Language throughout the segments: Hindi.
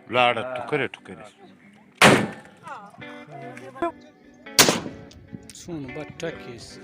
Lara tukere. Soon, but Turkish.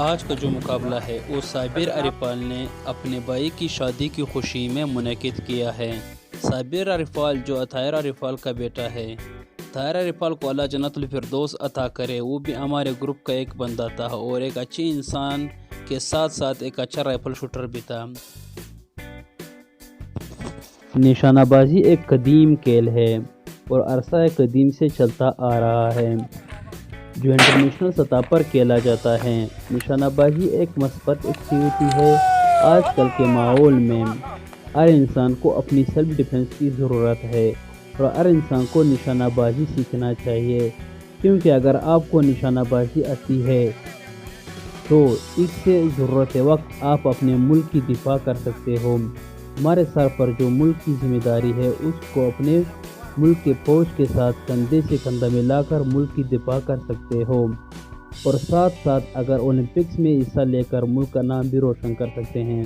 आज का जो मुकाबला है वो साबिर अरिफाल ने अपने भाई की शादी की खुशी में मुनक़िद किया है। साबिर अरिफाल जो अतायर अरिफाल का बेटा है। अतायर अरिफाल को अल्लाह जन्नतुल फिरदौस अता करे। वो भी हमारे ग्रुप का एक बंदा था और एक अच्छे इंसान के साथ साथ एक अच्छा राइफल शूटर भी था। निशानाबाजी एक कदीम खेल है और अरसा कदीम से चलता आ रहा है जो इंटरनेशनल सतह पर खेला जाता है। निशानाबाजी एक मस्बत एक्टिविटी है। आजकल के माहौल में हर इंसान को अपनी सेल्फ डिफेंस की ज़रूरत है और हर इंसान को निशानाबाजी सीखना चाहिए, क्योंकि अगर आपको निशानाबाजी आती है तो इससे ज़रूरत वक्त आप अपने मुल्क की दिफा कर सकते हो। हमारे सर पर जो मुल्क की जिम्मेदारी है उसको अपने मुल्क के फौज के साथ कंधे से कंधा मिलाकर मुल्क की दिफा कर सकते हो और साथ साथ अगर ओलंपिक्स में हिस्सा लेकर मुल्क का नाम भी रोशन कर सकते हैं।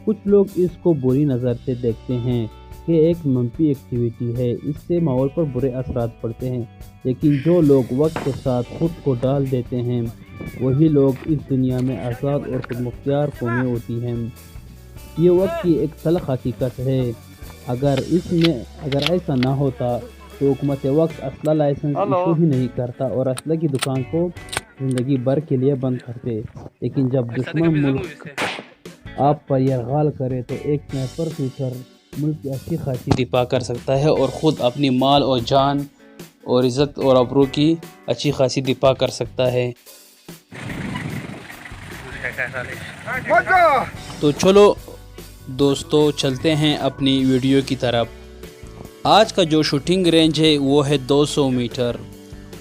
कुछ लोग इसको बुरी नज़र से देखते हैं कि एक मंफी एक्टिविटी है, इससे माहौल पर बुरे असरात पड़ते हैं, लेकिन जो लोग वक्त के साथ खुद को डाल देते हैं वही लोग इस दुनिया में आज़ाद और खुदमुख्तियार कौमें होती हैं। ये वक्त की एक तल्ख हकीकत है। अगर ऐसा ना होता तो हुकूमत वक्त असला लाइसेंस इशू ही नहीं करता और असला की दुकान को ज़िंदगी भर के लिए बंद करते। लेकिन जब दुश्मन मुल्क आप पर यरगाल करे तो एक स्नाइपर शूटर मुल्क की अच्छी खासी दिफा कर सकता है और ख़ुद अपनी माल और जान और इज़्ज़त और अबरू की अच्छी खासी दिफा कर सकता है। तो चलो दोस्तों चलते हैं अपनी वीडियो की तरफ। आज का जो शूटिंग रेंज है वो है 200 मीटर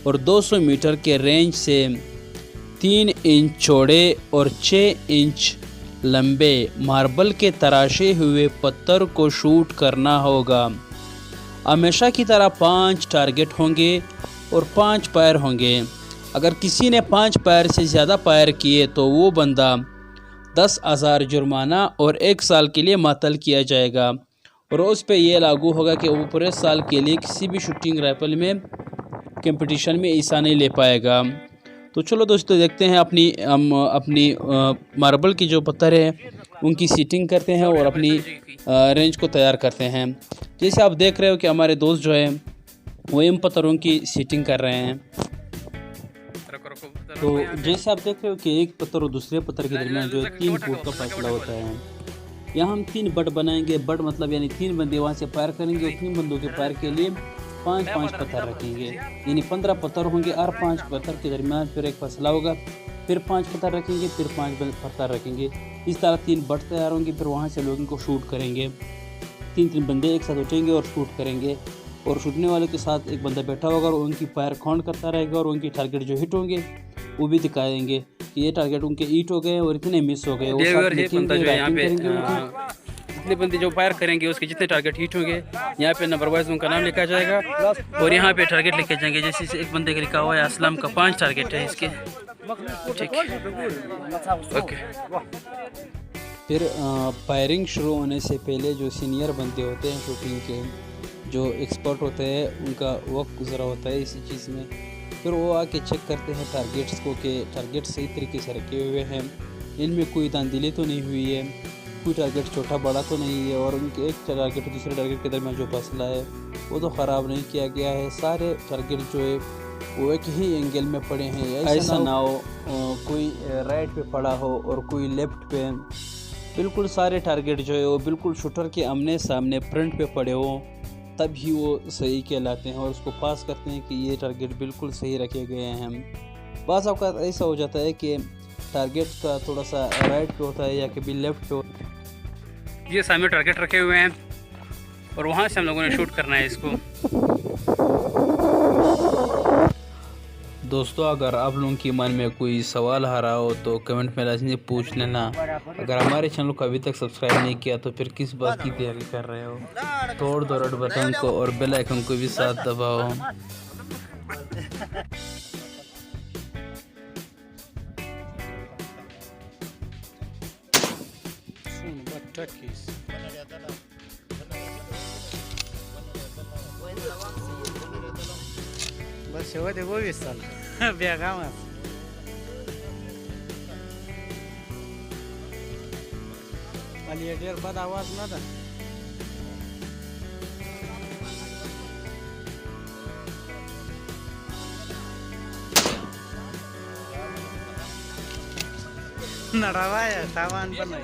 और 200 मीटर के रेंज से 3 इंच चौड़े और 6 इंच लंबे मार्बल के तराशे हुए पत्थर को शूट करना होगा। हमेशा की तरह 5 टारगेट होंगे और 5 फायर होंगे। अगर किसी ने 5 फायर से ज़्यादा फायर किए तो वो बंदा 10,000 जुर्माना और 1 साल के लिए मातल किया जाएगा और उस पर यह लागू होगा कि वो पूरे साल के लिए किसी भी शूटिंग राइफल में कंपटीशन में हिस्सा नहीं ले पाएगा। तो चलो दोस्तों देखते हैं अपनी मार्बल की जो पत्थर है उनकी सीटिंग करते हैं और अपनी रेंज को तैयार करते हैं। जैसे आप देख रहे हो कि हमारे दोस्त जो हैं वो इन पत्थरों की सीटिंग कर रहे हैं। तो जैसे आप देख रहे हो कि एक पत्थर और दूसरे पत्थर के दरमियान जो 3 फुट का फासला होता है। यहाँ हम 3 बट बनाएंगे। बट मतलब यानी 3 बंदे वहाँ से फायर करेंगे और 3 बंदों के फायर के लिए 5-5 पत्थर रखेंगे, यानी 15 पत्थर होंगे। और 5 पत्थर के दरमियान फिर एक फासला होगा, फिर 5 पत्थर रखेंगे, फिर 5 पत्थर रखेंगे। इस तरह 3 बट तैयार होंगे। फिर वहाँ से लोग इनको शूट करेंगे। 3 बंदे एक साथ उठेंगे और शूट करेंगे और शूटने वाले के साथ एक बंदा बैठा होगा और उनकी फायर काउंट करता रहेगा और उनकी टारगेट जो हिट होंगे वो भी दिखाएंगे कि ये टारगेट उनके हिट हो गए और इतने मिस हो गए। जितने बंदे जो फायर करेंगे उसके जितने टारगेट हिट होंगे यहाँ पे नंबर वाइज उनका नाम लिखा जाएगा और यहाँ पे टारगेट लिखे जाएंगे। जैसे एक बंदे का लिखा हुआ है असलम का 5 टारगेट है इसके, ठीक है, ओके। फिर फायरिंग शुरू होने से पहले जो सीनियर बंदे होते हैं शूटिंग के, जो एक्सपर्ट होते हैं, उनका वक्त गुजरा होता है इसी चीज़ में। फिर वो आके चेक करते हैं टारगेट्स को कि टारगेट सही तरीके से रखे हुए हैं, इनमें कोई धांधली तो नहीं हुई है, कोई टारगेट छोटा बड़ा तो नहीं है और उनके एक टारगेट और दूसरे टारगेट के दरमियान जो फासला है वो तो ख़राब नहीं किया गया है। सारे टारगेट जो है वो एक ही एंगल में पड़े हैं। ऐसा ना हो कोई राइट पे पड़ा हो और कोई लेफ़्ट पे। बिल्कुल सारे टारगेट जो है वो बिल्कुल शूटर के आमने सामने फ्रंट पे पड़े हों, तभी वो सही कहलाते हैं और उसको पास करते हैं कि ये टारगेट बिल्कुल सही रखे गए हैं। बाज़ औक़ात ऐसा हो जाता है कि टारगेट का थोड़ा सा राइट पे होता है या कभी लेफ़्ट पे होता है। ये सामने टारगेट रखे हुए हैं और वहाँ से हम लोगों ने शूट करना है इसको। दोस्तों अगर आप लोगों के मन में कोई सवाल आ रहा हो तो कमेंट में लाजमी पूछ लेना। अगर हमारे चैनल को अभी तक सब्सक्राइब नहीं किया तो फिर किस बात की तैयारी कर रहे हो। तोड़ दो रेड बटन को और बेल आइकन को भी साथ दबाओ। बस शेवट आहे 22 साल बेगामात खाली डेर बाद आवाज ना था नडावा है सामान पण नाही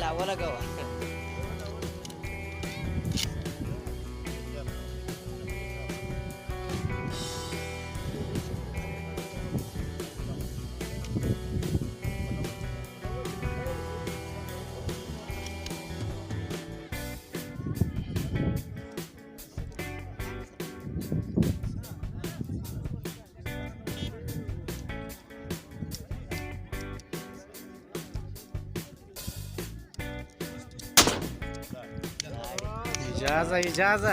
लावा लगावा इजाज़ा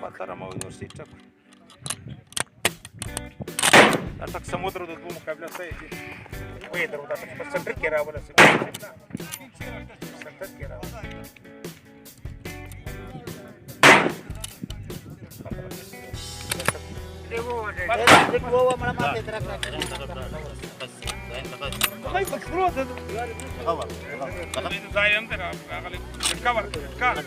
Patara mau universitas. Atak samudra do dua mukabla saya. Weather udah center kira bola sih. Center kira. Devo malah mati terus. Kamu bersuru tu. Cover. Itu saya yang cover. Cover.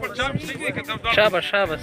पट शाम सही है कि शाबाश शाबाश